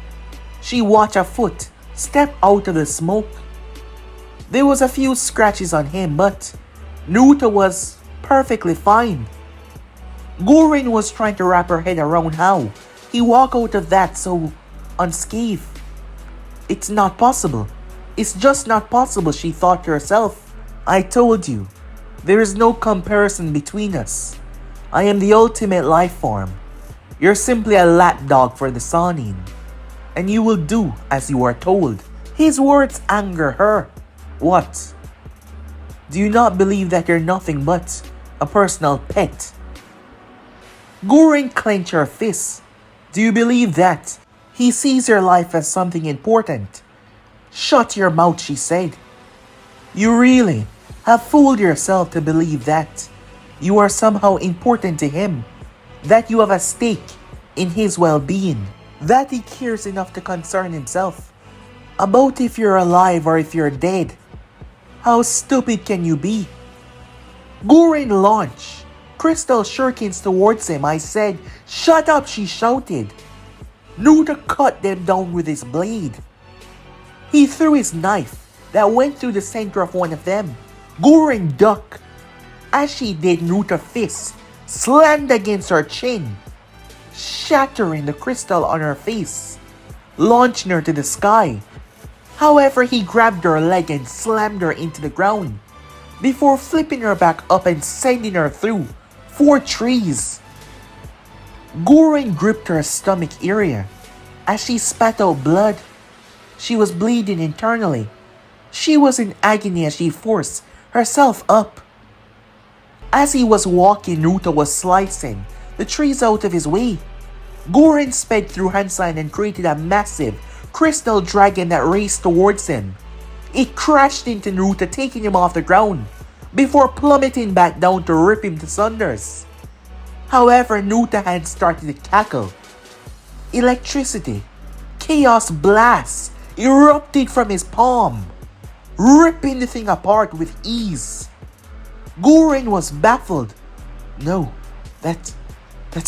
she watched a foot step out of the smoke. There was a few scratches on him, but Naruto was perfectly fine. Gorin was trying to wrap her head around how he walked out of that so unscathed. It's not possible. It's just not possible, she thought to herself. I told you, there is no comparison between us. I am the ultimate life form. You're simply a lapdog for the Sannin, and you will do as you are told. His words anger her. What? Do you not believe that you're nothing but a personal pet? Gorin clenched her fists. Do you believe that he sees your life as something important? Shut your mouth, she said. You really have fooled yourself to believe that you are somehow important to him, that you have a stake in his well-being, that he cares enough to concern himself about if you're alive or if you're dead. How stupid can you be? Gorin launched crystal shurikens towards him. I said, shut up, she shouted. Naruto cut them down with his blade. He threw his knife that went through the center of one of them. Gorin ducked. As she did, Naruto's fist slammed against her chin, shattering the crystal on her face, launching her to the sky. However, he grabbed her leg and slammed her into the ground before flipping her back up and sending her through 4 trees. Gorin gripped her stomach area as she spat out blood. She was bleeding internally. She was in agony as she forced herself up. As he was walking, Naruto was slicing the trees out of his way. Gorin sped through hand sign and created a massive crystal dragon that raced towards him. It crashed into Naruto, taking him off the ground before plummeting back down to rip him to sunders. However, Naruto's hand started to cackle. Electricity, chaos blasts erupted from his palm, ripping the thing apart with ease. Gorin was baffled. No, that's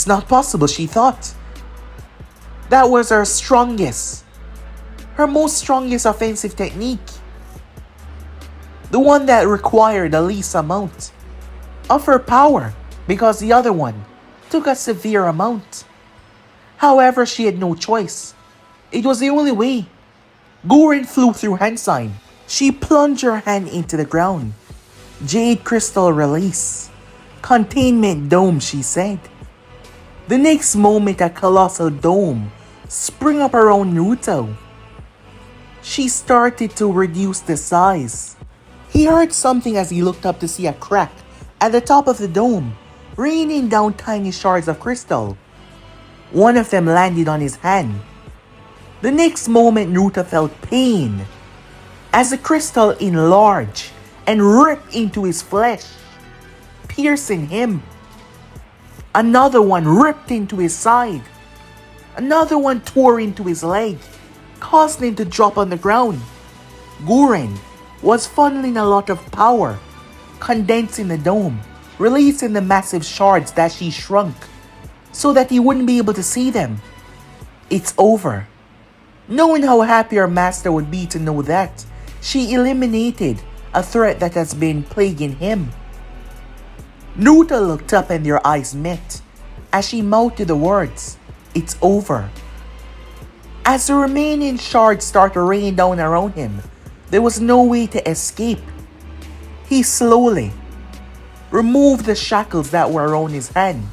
not possible, she thought. That was her most strongest offensive technique. The one that required the least amount of her power, because the other one took a severe amount. However, she had no choice. It was the only way. Gorin flew through hand sign. She plunged her hand into the ground. Jade crystal release. Containment dome, she said. The next moment, a colossal dome sprang up around Naruto. She started to reduce the size. He heard something as he looked up to see a crack at the top of the dome, raining down tiny shards of crystal. One of them landed on his hand. The next moment, Naruto felt pain as the crystal enlarged and ripped into his flesh, piercing him. Another one ripped into his side. Another one tore into his leg, causing him to drop on the ground. Gorin was funneling a lot of power, condensing the dome, releasing the massive shards that she shrunk, so that he wouldn't be able to see them. It's over. Knowing how happy her master would be to know that, she eliminated a threat that has been plaguing him. Naruto looked up and their eyes met as she mouthed the words, "It's over." As the remaining shards started raining down around him, there was no way to escape. He slowly removed the shackles that were around his hand.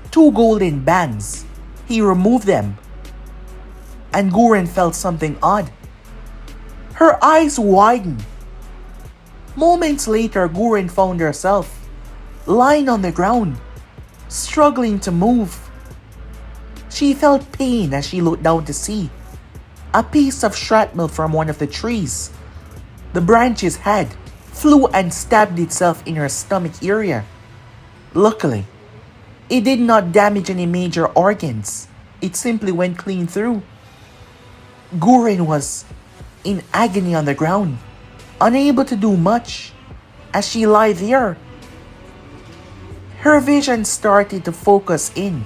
2 golden bands. He removed them. And Gorin felt something odd. Her eyes widened. Moments later, Gorin found herself lying on the ground, struggling to move. She felt pain as she looked down to see a piece of shrapnel from one of the trees. The branch's head flew and stabbed itself in her stomach area. Luckily, it did not damage any major organs. It simply went clean through. Gorin was in agony on the ground, unable to do much as she lay there. Her vision started to focus in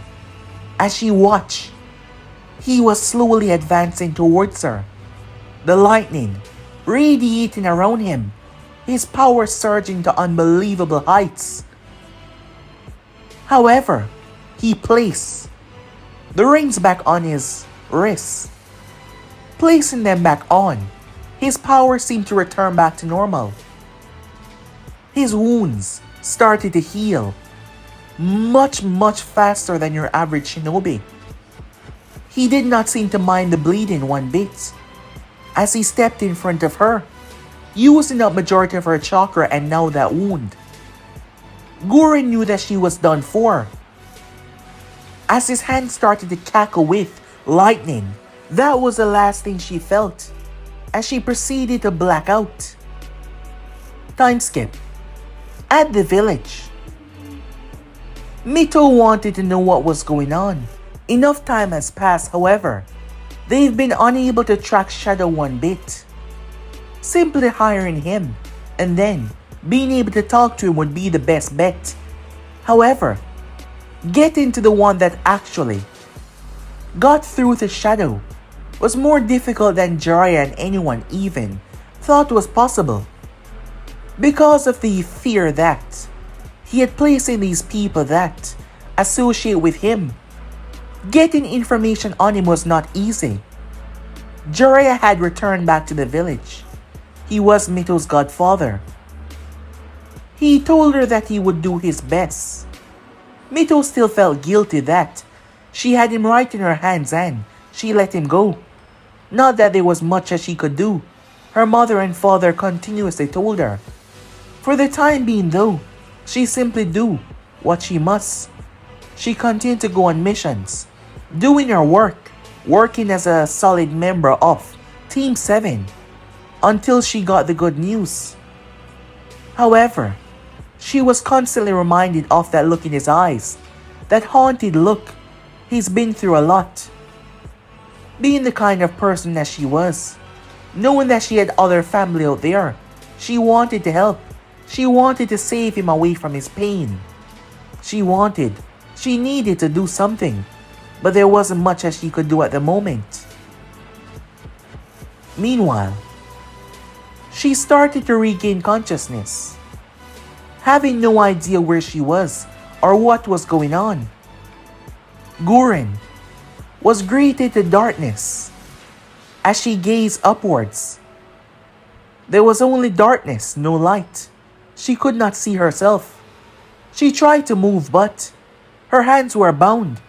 as she watched. He was slowly advancing towards her, the lightning radiating around him, his power surging to unbelievable heights. However, he placed the rings back on his wrists. Placing them back on, his power seemed to return back to normal. His wounds started to heal much faster than your average shinobi. He did not seem to mind the bleeding one bit as he stepped in front of her, using up majority of her chakra and now that wound. Gorin knew that she was done for. As his hand started to cackle with lightning, that was the last thing she felt as she proceeded to black out. Time skip. At the village, Mito wanted to know what was going on. Enough time has passed, however. They've been unable to track Shadow one bit. Simply hiring him and then being able to talk to him would be the best bet. However, getting to the one that actually got through to Shadow was more difficult than Jiraiya and anyone even thought was possible. Because of the fear that he had placed in these people that associate with him. Getting information on him was not easy. Jiraiya had returned back to the village. He was Mito's godfather. He told her that he would do his best. Mito still felt guilty that she had him right in her hands and she let him go. Not that there was much that she could do. Her mother and father continuously told her. For the time being though, she simply do what she must. She continued to go on missions, doing her work, working as a solid member of Team 7 until she got the good news. However, she was constantly reminded of that look in his eyes, that haunted look. He's been through a lot. Being the kind of person that she was, knowing that she had other family out there, she wanted to help. She wanted to save him away from his pain. She needed to do something, but there wasn't much that she could do at the moment. Meanwhile, she started to regain consciousness, having no idea where she was or what was going on. Gorin was greeted to darkness as she gazed upwards. There was only darkness, no light. She could not see herself. She tried to move, but her hands were bound,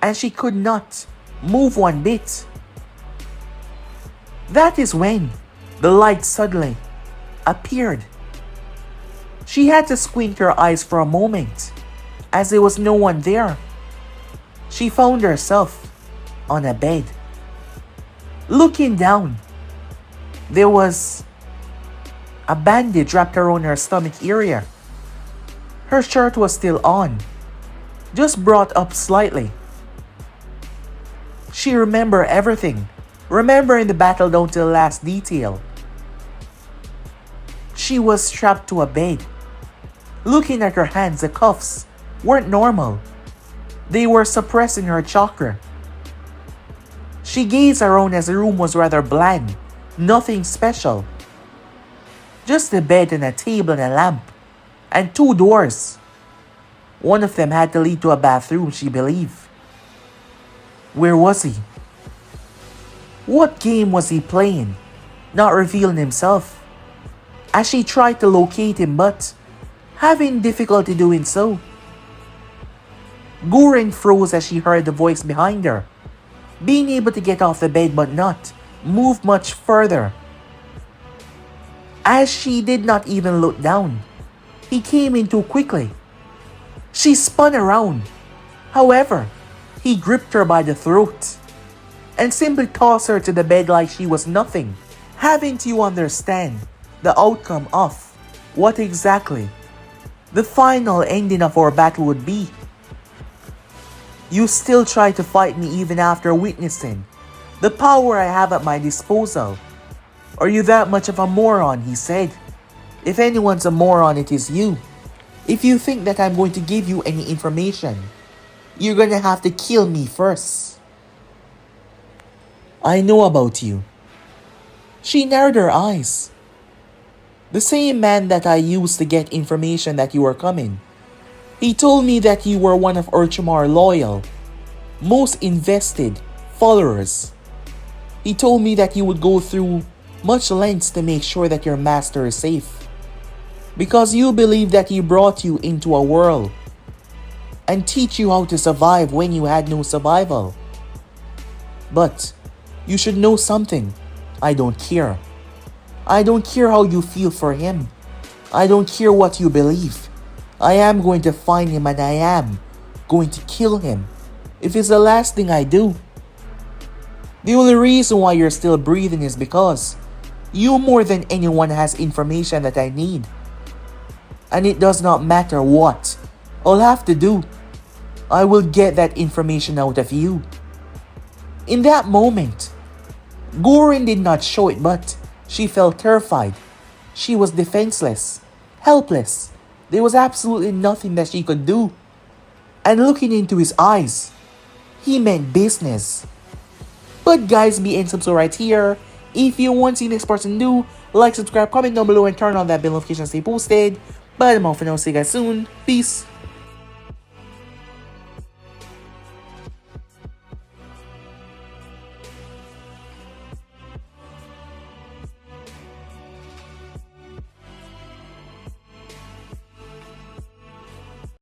and she could not move one bit. That is when the light suddenly appeared. She had to squint her eyes for a moment, as there was no one there. She found herself on a bed. Looking down, there was a bandage wrapped around her stomach area. Her shirt was still on, just brought up slightly. She remembered everything, remembering the battle down to the last detail. She was strapped to a bed. Looking at her hands, the cuffs weren't normal. They were suppressing her chakra. She gazed around as the room was rather bland, nothing special. Just a bed and a table and a lamp, and 2 doors. One of them had to lead to a bathroom, she believed. Where was he? What game was he playing? Not revealing himself. As she tried to locate him, but having difficulty doing so. Gorin froze as she heard the voice behind her, being able to get off the bed but not move much further. As she did not even look down, he came in too quickly. She spun around. However, he gripped her by the throat and simply tossed her to the bed like she was nothing. Haven't you understand the outcome of what exactly the final ending of our battle would be? You still try to fight me even after witnessing the power I have at my disposal. Are you that much of a moron? He said. If anyone's a moron, it is you. If you think that I'm going to give you any information, you're gonna have to kill me first. I know about you. She narrowed her eyes. The same man that I used to get information that you were coming. He told me that you were one of Orochimaru's loyal, most invested followers. He told me that you would go through much lengths to make sure that your master is safe. Because you believe that he brought you into a world and teach you how to survive when you had no survival. But you should know something. I don't care. I don't care how you feel for him. I don't care what you believe. I am going to find him and I am going to kill him. If it's the last thing I do. The only reason why you're still breathing is because you more than anyone has information that I need. And it does not matter what I'll have to do. I will get that information out of you. In that moment, Gorin did not show it, but she felt terrified. She was defenseless, helpless. There was absolutely nothing that she could do. And looking into his eyes, he meant business. But guys, be in subscribe right here. If you want to see the next person do, like, subscribe, comment down below, and turn on that bell notification to stay posted. But I'm off and I'll see you guys soon. Peace.